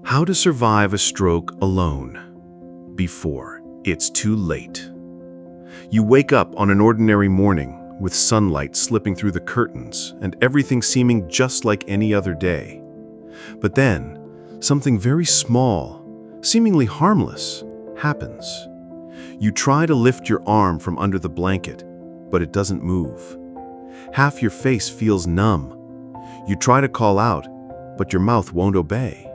How to survive a stroke alone before it's too late. You wake up on an ordinary morning with sunlight slipping through the curtains and everything seeming just like any other day. But then, something very small, seemingly harmless, happens. You try to lift your arm from under the blanket, but it doesn't move. Half your face feels numb. You try to call out, but your mouth won't obey.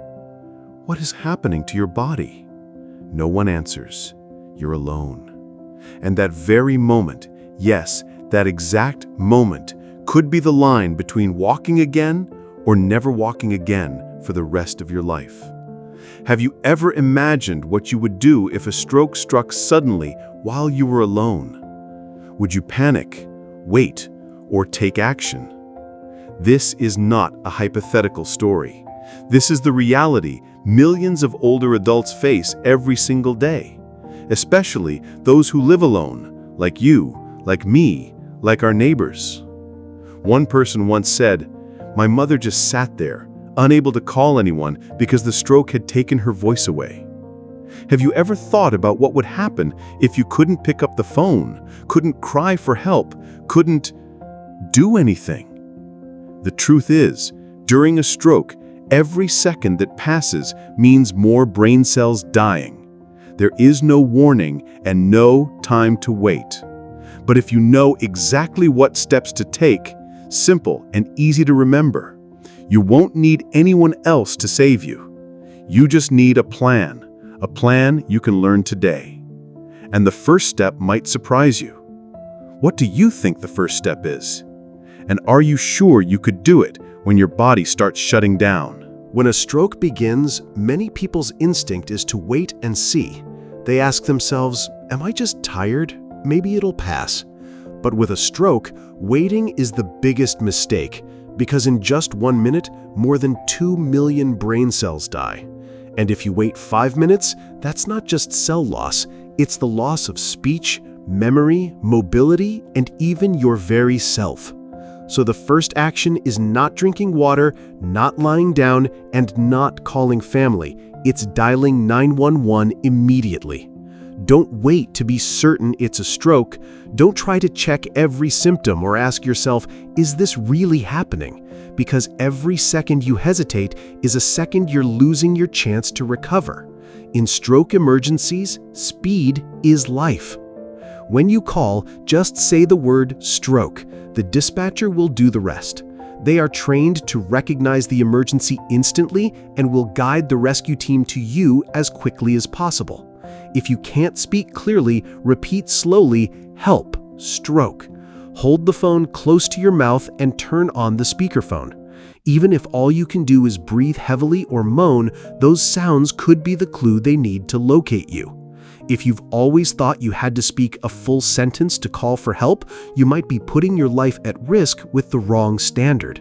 What is happening to your body? No one answers. You're alone. And that very moment, yes, that exact moment, could be the line between walking again or never walking again for the rest of your life. Have you ever imagined what you would do if a stroke struck suddenly while you were alone? Would you panic, wait, or take action? This is not a hypothetical story. This is the reality millions of older adults face every single day, especially those who live alone, like you, like me, like our neighbors. One person once said, "My mother just sat there, unable to call anyone because the stroke had taken her voice away." Have you ever thought about what would happen if you couldn't pick up the phone, couldn't cry for help, couldn't do anything? The truth is, during a stroke, every second that passes means more brain cells dying. There is no warning and no time to wait. But if you know exactly what steps to take, simple and easy to remember, you won't need anyone else to save you. You just need a plan you can learn today. And the first step might surprise you. What do you think the first step is? And are you sure you could do it when your body starts shutting down? When a stroke begins, many people's instinct is to wait and see. They ask themselves, am I just tired? Maybe it'll pass. But with a stroke, waiting is the biggest mistake, because in just 1 minute, more than 2 million brain cells die. And if you wait 5 minutes, that's not just cell loss, it's the loss of speech, memory, mobility, and even your very self. So the first action is not drinking water, not lying down, and not calling family. It's dialing 911 immediately. Don't wait to be certain it's a stroke. Don't try to check every symptom or ask yourself, is this really happening? Because every second you hesitate is a second you're losing your chance to recover. In stroke emergencies, speed is life. When you call, just say the word stroke. The dispatcher will do the rest. They are trained to recognize the emergency instantly and will guide the rescue team to you as quickly as possible. If you can't speak clearly, repeat slowly, "Help, stroke." Hold the phone close to your mouth and turn on the speakerphone. Even if all you can do is breathe heavily or moan, those sounds could be the clue they need to locate you. If you've always thought you had to speak a full sentence to call for help, you might be putting your life at risk with the wrong standard.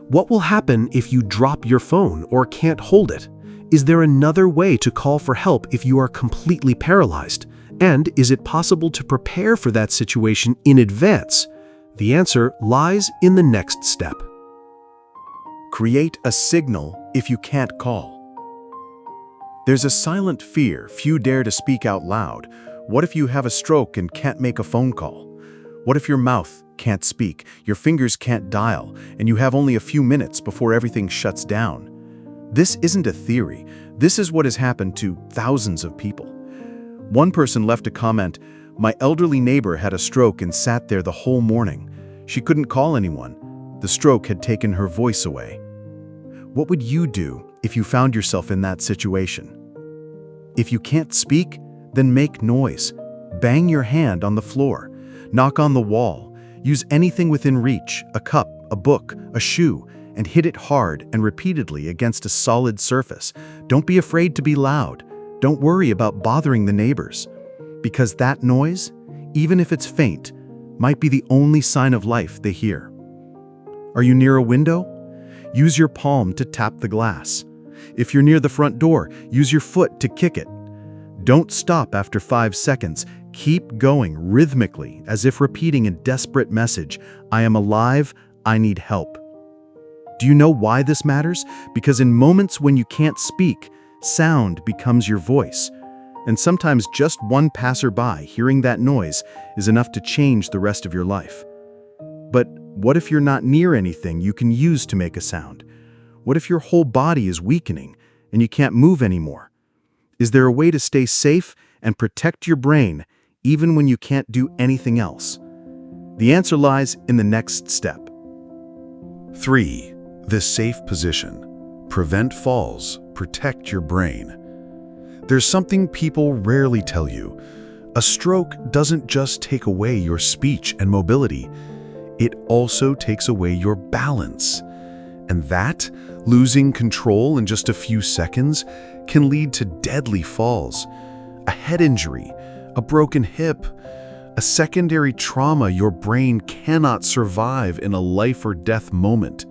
What will happen if you drop your phone or can't hold it? Is there another way to call for help if you are completely paralyzed? And is it possible to prepare for that situation in advance? The answer lies in the next step. Create a signal if you can't call. There's a silent fear few dare to speak out loud. What if you have a stroke and can't make a phone call? What if your mouth can't speak, your fingers can't dial, and you have only a few minutes before everything shuts down? This isn't a theory. This is what has happened to thousands of people. One person left a comment, "My elderly neighbor had a stroke and sat there the whole morning. She couldn't call anyone. The stroke had taken her voice away." What would you do if you found yourself in that situation? If you can't speak, then make noise. Bang your hand on the floor. Knock on the wall. Use anything within reach, a cup, a book, a shoe, and hit it hard and repeatedly against a solid surface. Don't be afraid to be loud. Don't worry about bothering the neighbors. Because that noise, even if it's faint, might be the only sign of life they hear. Are you near a window? Use your palm to tap the glass. If you're near the front door, use your foot to kick it. Don't stop after 5 seconds. Keep going rhythmically, as if repeating a desperate message. I am alive, I need help. Do you know why this matters? Because in moments when you can't speak, Sound becomes your voice. And sometimes just one passerby hearing that noise is enough to change the rest of your life. But what if you're not near anything you can use to make a sound? What if your whole body is weakening and you can't move anymore? Is there a way to stay safe and protect your brain even when you can't do anything else? The answer lies in the next step. 3. The safe position. Prevent falls, protect your brain. There's something people rarely tell you. A stroke doesn't just take away your speech and mobility, it also takes away your balance. And that, losing control in just a few seconds, can lead to deadly falls, a head injury, a broken hip, a secondary trauma your brain cannot survive in a life or death moment.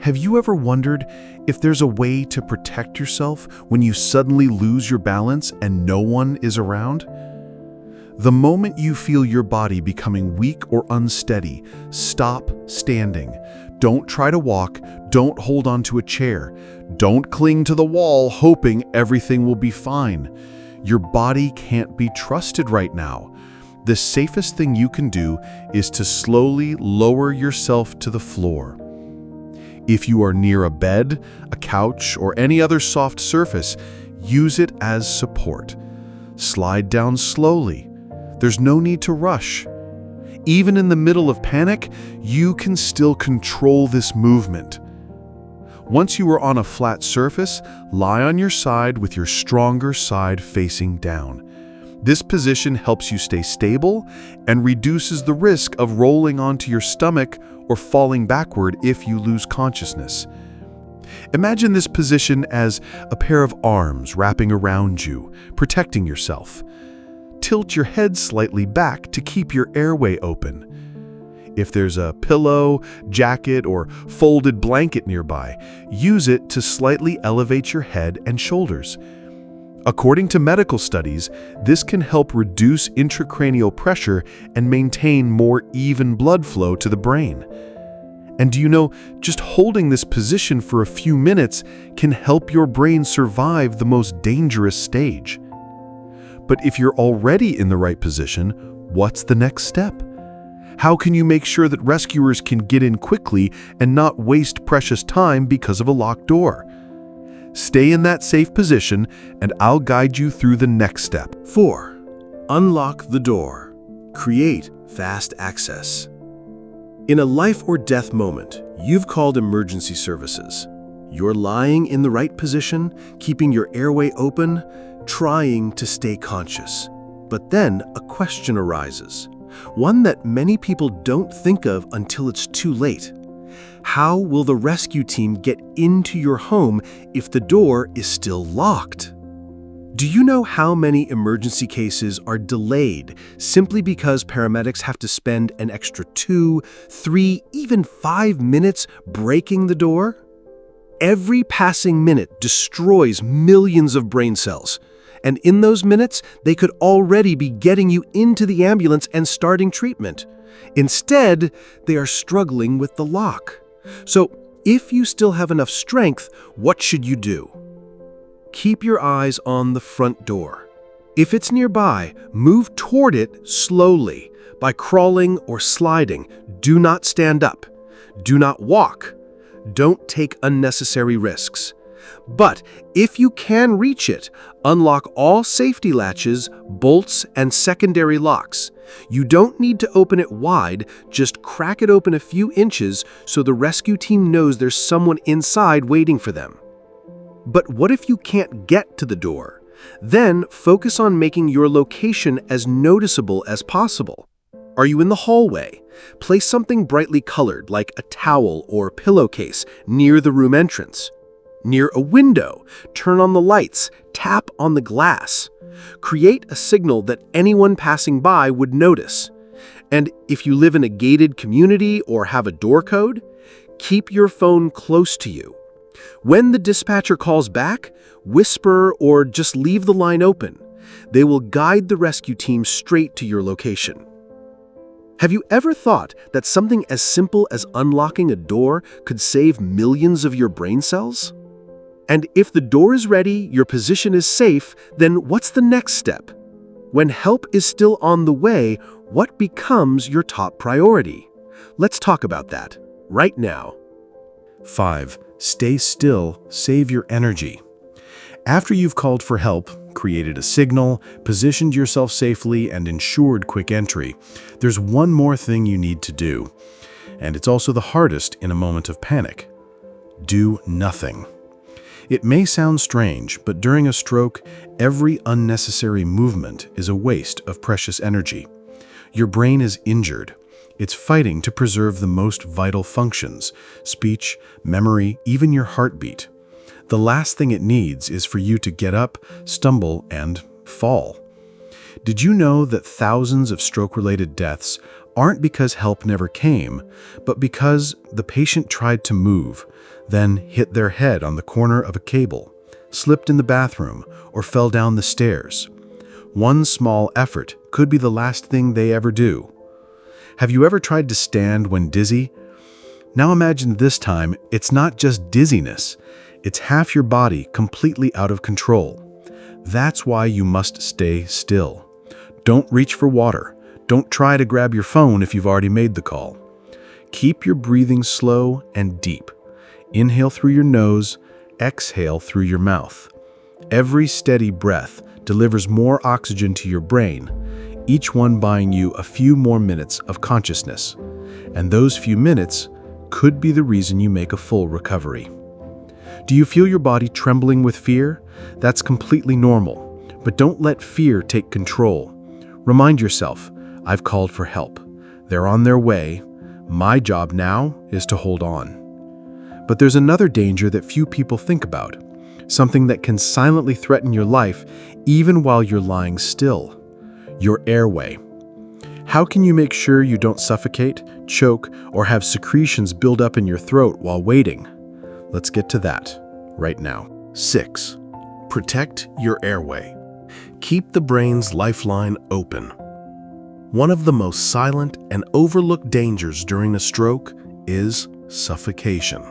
Have you ever wondered if there's a way to protect yourself when you suddenly lose your balance and no one is around? The moment you feel your body becoming weak or unsteady, stop standing. Don't try to walk, don't hold onto a chair, don't cling to the wall hoping everything will be fine. Your body can't be trusted right now. The safest thing you can do is to slowly lower yourself to the floor. If you are near a bed, a couch, or any other soft surface, use it as support. Slide down slowly. There's no need to rush. Even in the middle of panic, you can still control this movement. Once you are on a flat surface, lie on your side with your stronger side facing down. This position helps you stay stable and reduces the risk of rolling onto your stomach or falling backward if you lose consciousness. Imagine this position as a pair of arms wrapping around you, protecting yourself. Tilt your head slightly back to keep your airway open. If there's a pillow, jacket, or folded blanket nearby, use it to slightly elevate your head and shoulders. According to medical studies, this can help reduce intracranial pressure and maintain more even blood flow to the brain. And do you know, just holding this position for a few minutes can help your brain survive the most dangerous stage. But if you're already in the right position, what's the next step? How can you make sure that rescuers can get in quickly and not waste precious time because of a locked door? Stay in that safe position, and I'll guide you through the next step. 4. Unlock the door. Create fast access. In a life or death moment, you've called emergency services. You're lying in the right position, keeping your airway open, trying to stay conscious. But then a question arises, one that many people don't think of until it's too late. How will the rescue team get into your home if the door is still locked? Do you know how many emergency cases are delayed simply because paramedics have to spend an extra 2, 3, even 5 minutes breaking the door? Every passing minute destroys millions of brain cells. And in those minutes, they could already be getting you into the ambulance and starting treatment. Instead, they are struggling with the lock. So, if you still have enough strength, what should you do? Keep your eyes on the front door. If it's nearby, move toward it slowly by crawling or sliding. Do not stand up. Do not walk. Don't take unnecessary risks. But if you can reach it, unlock all safety latches, bolts, and secondary locks. You don't need to open it wide, just crack it open a few inches so the rescue team knows there's someone inside waiting for them. But what if you can't get to the door? Then focus on making your location as noticeable as possible. Are you in the hallway? Place something brightly colored like a towel or pillowcase near the room entrance. Near a window, turn on the lights, tap on the glass. Create a signal that anyone passing by would notice. And if you live in a gated community or have a door code, keep your phone close to you. When the dispatcher calls back, whisper or just leave the line open. They will guide the rescue team straight to your location. Have you ever thought that something as simple as unlocking a door could save millions of your brain cells? And if the door is ready, your position is safe, then what's the next step? When help is still on the way, what becomes your top priority? Let's talk about that right now. 5. Stay still, save your energy. After you've called for help, created a signal, positioned yourself safely, and ensured quick entry, there's one more thing you need to do. And it's also the hardest in a moment of panic. Do nothing. It may sound strange, but during a stroke, every unnecessary movement is a waste of precious energy. Your brain is injured. It's fighting to preserve the most vital functions: speech, memory, even your heartbeat. The last thing it needs is for you to get up, stumble, and fall. Did you know that thousands of stroke-related deaths aren't because help never came, but because the patient tried to move, then hit their head on the corner of a cable, slipped in the bathroom, or fell down the stairs? One small effort could be the last thing they ever do. Have you ever tried to stand when dizzy? Now imagine this time it's not just dizziness, it's half your body completely out of control. That's why you must stay still. Don't reach for water. Don't try to grab your phone if you've already made the call. Keep your breathing slow and deep. Inhale through your nose, exhale through your mouth. Every steady breath delivers more oxygen to your brain, each one buying you a few more minutes of consciousness. And those few minutes could be the reason you make a full recovery. Do you feel your body trembling with fear? That's completely normal, but don't let fear take control. Remind yourself, I've called for help. They're on their way. My job now is to hold on. But there's another danger that few people think about, something that can silently threaten your life even while you're lying still: your airway. How can you make sure you don't suffocate, choke, or have secretions build up in your throat while waiting? Let's get to that right now. 6. Protect your airway. Keep the brain's lifeline open. One of the most silent and overlooked dangers during a stroke is suffocation.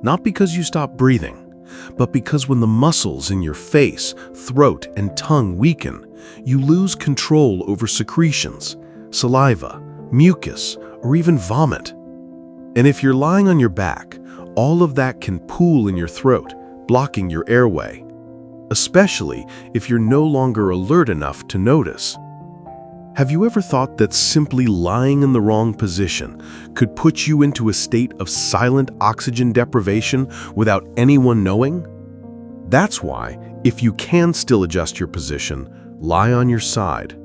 Not because you stop breathing, but because when the muscles in your face, throat, and tongue weaken, you lose control over secretions, saliva, mucus, or even vomit. And if you're lying on your back, all of that can pool in your throat, blocking your airway, especially if you're no longer alert enough to notice. Have you ever thought that simply lying in the wrong position could put you into a state of silent oxygen deprivation without anyone knowing? That's why, if you can still adjust your position, lie on your side.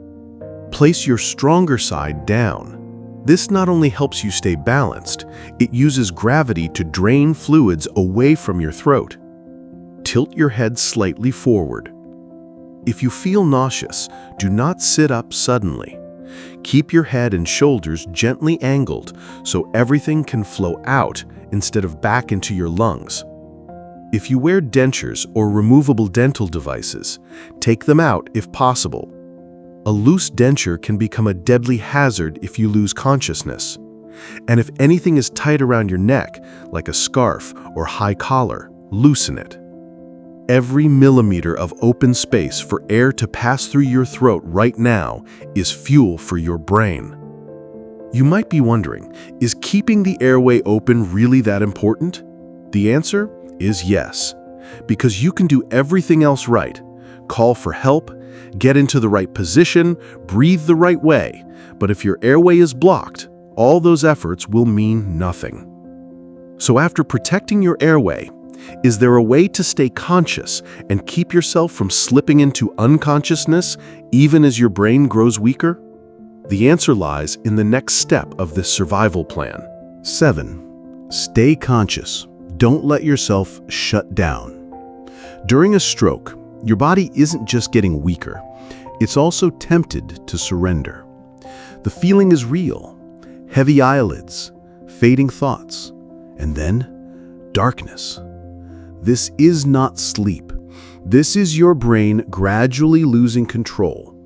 Place your stronger side down. This not only helps you stay balanced, it uses gravity to drain fluids away from your throat. Tilt your head slightly forward. If you feel nauseous, do not sit up suddenly. Keep your head and shoulders gently angled so everything can flow out instead of back into your lungs. If you wear dentures or removable dental devices, take them out if possible. A loose denture can become a deadly hazard if you lose consciousness. And if anything is tight around your neck, like a scarf or high collar, loosen it. Every millimeter of open space for air to pass through your throat right now is fuel for your brain. You might be wondering, is keeping the airway open really that important? The answer is yes, because you can do everything else right. Call for help, get into the right position, breathe the right way. But if your airway is blocked, all those efforts will mean nothing. So after protecting your airway, is there a way to stay conscious and keep yourself from slipping into unconsciousness even as your brain grows weaker? The answer lies in the next step of this survival plan. 7. Stay conscious. Don't let yourself shut down. During a stroke, your body isn't just getting weaker, it's also tempted to surrender. The feeling is real: heavy eyelids, fading thoughts, and then darkness. This is not sleep. This is your brain gradually losing control.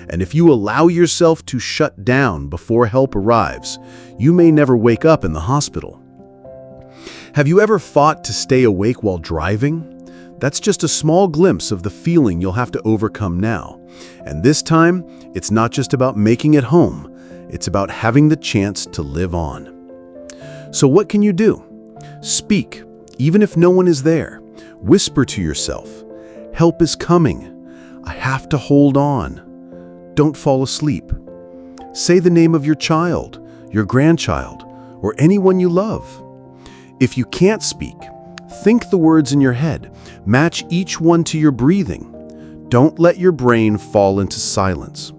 And if you allow yourself to shut down before help arrives, you may never wake up in the hospital. Have you ever fought to stay awake while driving? That's just a small glimpse of the feeling you'll have to overcome now. And this time, it's not just about making it home. It's about having the chance to live on. So what can you do? Speak, even if no one is there. Whisper to yourself, "Help is coming. I have to hold on." Don't fall asleep. Say the name of your child, your grandchild, or anyone you love. If you can't speak, think the words in your head. Match each one to your breathing. Don't let your brain fall into silence.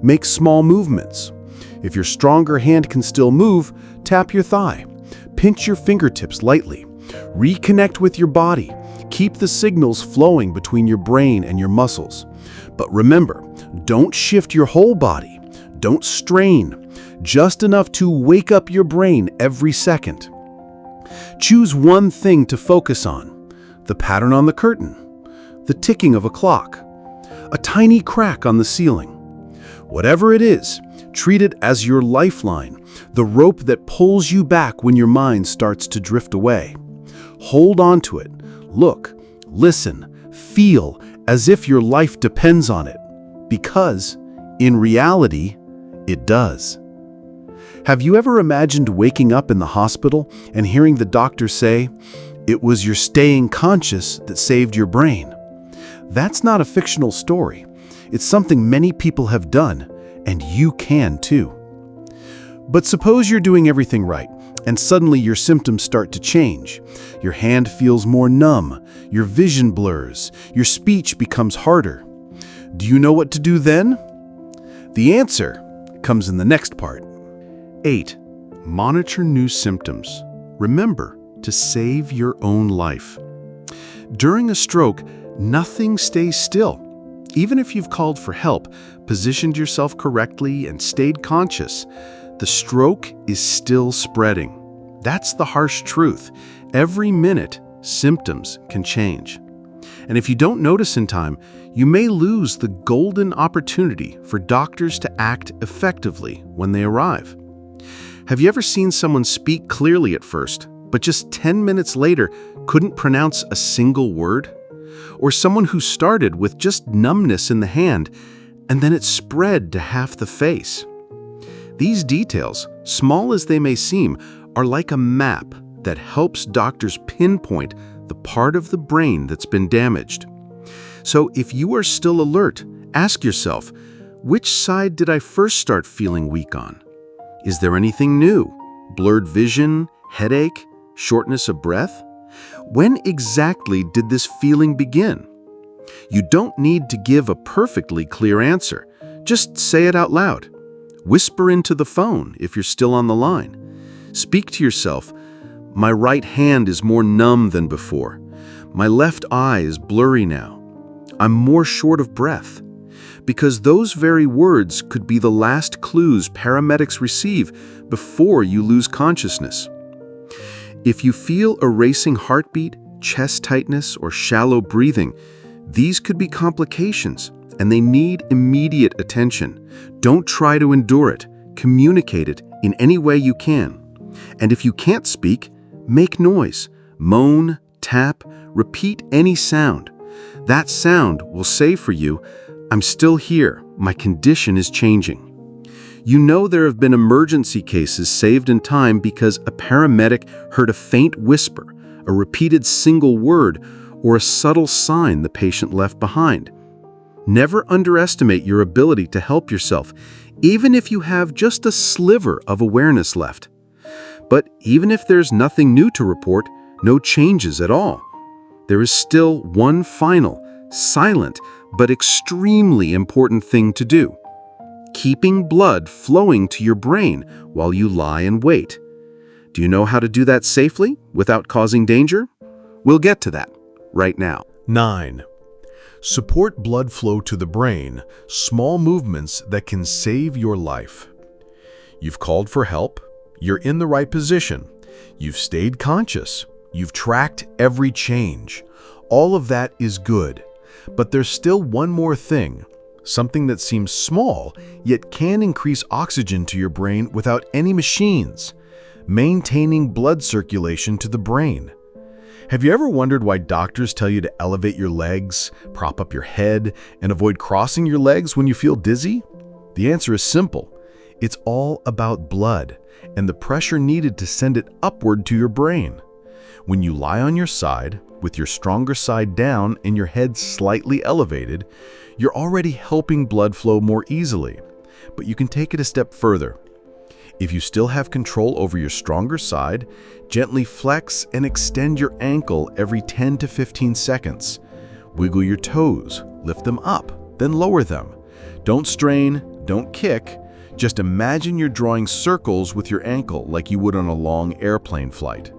Make small movements. If your stronger hand can still move, tap your thigh. Pinch your fingertips lightly. Reconnect with your body. Keep the signals flowing between your brain and your muscles. But remember, don't shift your whole body. Don't strain. Just enough to wake up your brain every second. Choose one thing to focus on. The pattern on the curtain. The ticking of a clock. A tiny crack on the ceiling. Whatever it is, treat it as your lifeline, the rope that pulls you back when your mind starts to drift away. Hold on to it. Look, listen, feel as if your life depends on it. Because, in reality, it does. Have you ever imagined waking up in the hospital and hearing the doctor say, "It was your staying conscious that saved your brain"? That's not a fictional story. It's something many people have done, and you can too. But suppose you're doing everything right, and suddenly your symptoms start to change. Your hand feels more numb, your vision blurs, your speech becomes harder. Do you know what to do then? The answer comes in the next part. 8. Monitor new symptoms. Remember to save your own life. During a stroke, nothing stays still. Even if you've called for help, positioned yourself correctly, and stayed conscious, the stroke is still spreading. That's the harsh truth. Every minute, symptoms can change. And if you don't notice in time, you may lose the golden opportunity for doctors to act effectively when they arrive. Have you ever seen someone speak clearly at first, but just 10 minutes later couldn't pronounce a single word? Or someone who started with just numbness in the hand, and then it spread to half the face? These details, small as they may seem, are like a map that helps doctors pinpoint the part of the brain that's been damaged. So if you are still alert, ask yourself, which side did I first start feeling weak on? Is there anything new? Blurred vision, headache, shortness of breath? When exactly did this feeling begin? You don't need to give a perfectly clear answer. Just say it out loud. Whisper into the phone if you're still on the line. Speak to yourself. My right hand is more numb than before. My left eye is blurry now. I'm more short of breath. Because those very words could be the last clues paramedics receive before you lose consciousness. If you feel a racing heartbeat, chest tightness, or shallow breathing, these could be complications, and they need immediate attention. Don't try to endure it. Communicate it in any way you can. And if you can't speak, make noise. Moan, tap, repeat any sound. That sound will say for you, "I'm still here. My condition is changing." You know there have been emergency cases saved in time because a paramedic heard a faint whisper, a repeated single word, or a subtle sign the patient left behind. Never underestimate your ability to help yourself, even if you have just a sliver of awareness left. But even if there's nothing new to report, no changes at all, there is still one final, silent, but extremely important thing to do. Keeping blood flowing to your brain while you lie and wait. Do you know how to do that safely without causing danger? We'll get to that right now. 9. Support blood flow to the brain, small movements that can save your life. You've called for help, you're in the right position, you've stayed conscious, you've tracked every change. All of that is good, but there's still one more thing, something that seems small, yet can increase oxygen to your brain without any machines, maintaining blood circulation to the brain. Have you ever wondered why doctors tell you to elevate your legs, prop up your head, and avoid crossing your legs when you feel dizzy? The answer is simple. It's all about blood and the pressure needed to send it upward to your brain. When you lie on your side, with your stronger side down and your head slightly elevated, you're already helping blood flow more easily. But you can take it a step further. If you still have control over your stronger side, gently flex and extend your ankle every 10 to 15 seconds. Wiggle your toes, lift them up, then lower them. Don't strain, don't kick. Just imagine you're drawing circles with your ankle like you would on a long airplane flight.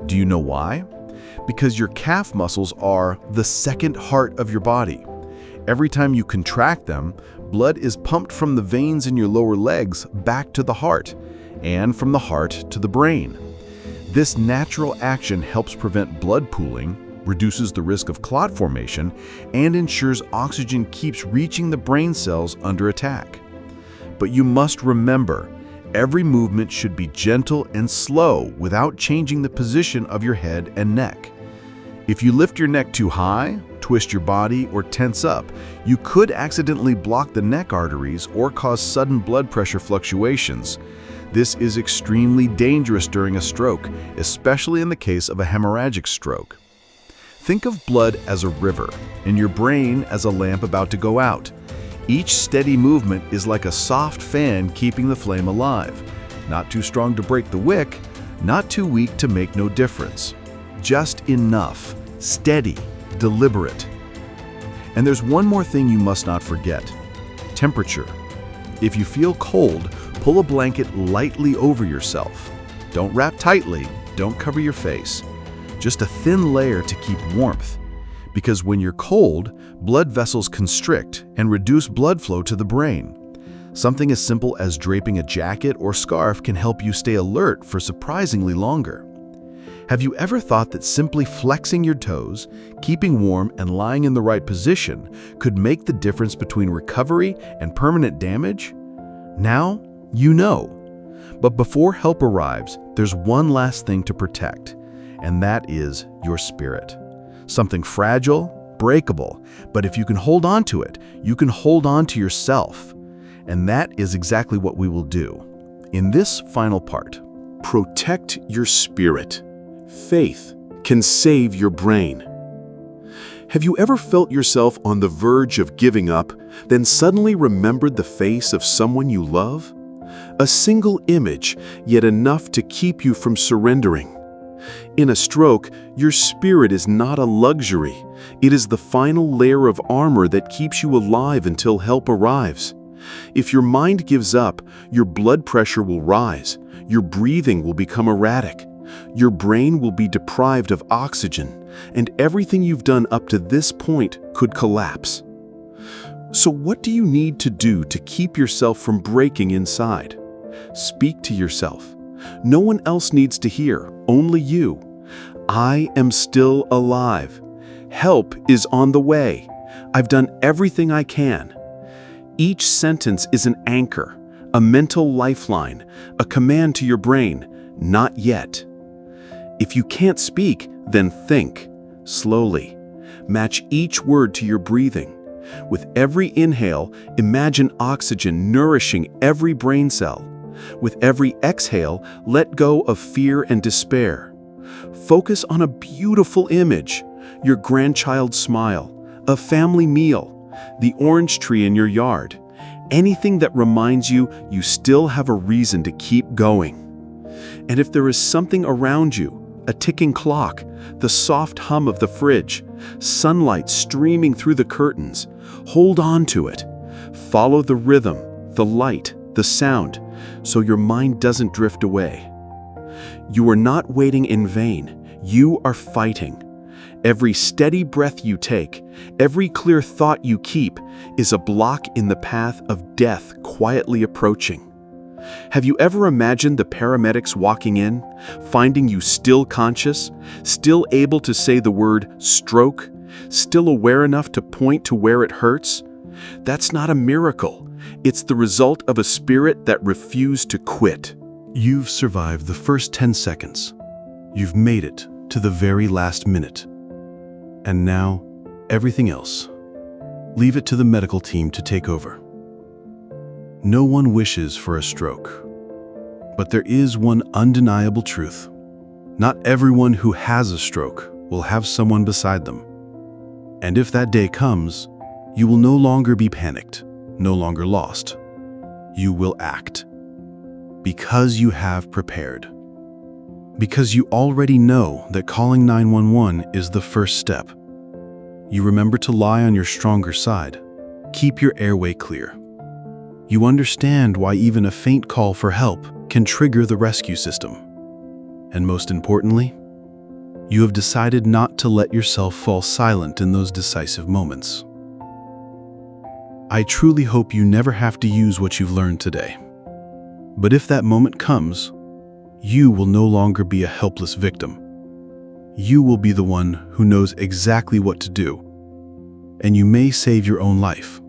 Do you know why? Because your calf muscles are the second heart of your body. Every time you contract them, blood is pumped from the veins in your lower legs back to the heart, and from the heart to the brain. This natural action helps prevent blood pooling, reduces the risk of clot formation, and ensures oxygen keeps reaching the brain cells under attack. But you must remember, every movement should be gentle and slow without changing the position of your head and neck. If you lift your neck too high, twist your body, or tense up, you could accidentally block the neck arteries or cause sudden blood pressure fluctuations. This is extremely dangerous during a stroke, especially in the case of a hemorrhagic stroke. Think of blood as a river and your brain as a lamp about to go out. Each steady movement is like a soft fan keeping the flame alive. Not too strong to break the wick, not too weak to make no difference. Just enough, steady, deliberate. And there's one more thing you must not forget: temperature. If you feel cold, pull a blanket lightly over yourself. Don't wrap tightly, don't cover your face. Just a thin layer to keep warmth. Because when you're cold, blood vessels constrict and reduce blood flow to the brain. Something as simple as draping a jacket or scarf can help you stay alert for surprisingly longer. Have you ever thought that simply flexing your toes, keeping warm, and lying in the right position could make the difference between recovery and permanent damage? Now, you know. But before help arrives, there's one last thing to protect, and that is your spirit. Something fragile, breakable, but if you can hold on to it, you can hold on to yourself. And that is exactly what we will do in this final part. Protect your spirit. Faith can save your brain. Have you ever felt yourself on the verge of giving up, then suddenly remembered the face of someone you love? A single image, yet enough to keep you from surrendering. In a stroke, your spirit is not a luxury. It is the final layer of armor that keeps you alive until help arrives. If your mind gives up, your blood pressure will rise, your breathing will become erratic, your brain will be deprived of oxygen, and everything you've done up to this point could collapse. So what do you need to do to keep yourself from breaking inside? Speak to yourself. No one else needs to hear, only you. I am still alive. Help is on the way. I've done everything I can. Each sentence is an anchor, a mental lifeline, a command to your brain, not yet. If you can't speak, then think, slowly. Match each word to your breathing. With every inhale, imagine oxygen nourishing every brain cell. With every exhale, let go of fear and despair. Focus on a beautiful image, your grandchild's smile, a family meal, the orange tree in your yard, anything that reminds you you still have a reason to keep going. And if there is something around you, a ticking clock, the soft hum of the fridge, sunlight streaming through the curtains, hold on to it. Follow the rhythm, the light, the sound, so your mind doesn't drift away. You are not waiting in vain. You are fighting. Every steady breath you take, every clear thought you keep, is a block in the path of death quietly approaching. Have you ever imagined the paramedics walking in, finding you still conscious, still able to say the word stroke, still aware enough to point to where it hurts? That's not a miracle. It's the result of a spirit that refused to quit. You've survived the first 10 seconds. You've made it to the very last minute. And now, everything else. Leave it to the medical team to take over. No one wishes for a stroke. But there is one undeniable truth. Not everyone who has a stroke will have someone beside them. And if that day comes, you will no longer be panicked, no longer lost. You will act. Because you have prepared. Because you already know that calling 911 is the first step. You remember to lie on your stronger side. Keep your airway clear. You understand why even a faint call for help can trigger the rescue system. And most importantly, you have decided not to let yourself fall silent in those decisive moments. I truly hope you never have to use what you've learned today. But if that moment comes, you will no longer be a helpless victim. You will be the one who knows exactly what to do, and you may save your own life.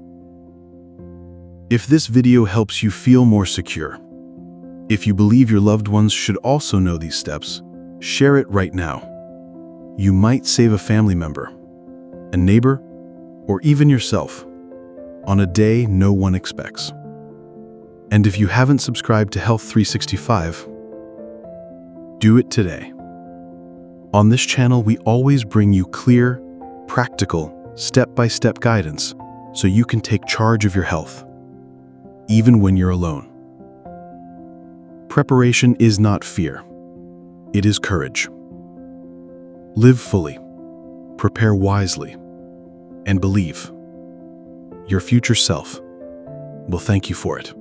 If this video helps you feel more secure, if you believe your loved ones should also know these steps, share it right now. You might save a family member, a neighbor, or even yourself on a day no one expects. And if you haven't subscribed to Health 365, do it today. On this channel, we always bring you clear, practical, step-by-step guidance so you can take charge of your health, even when you're alone. Preparation is not fear. It is courage. Live fully, prepare wisely, and believe. Your future self will thank you for it.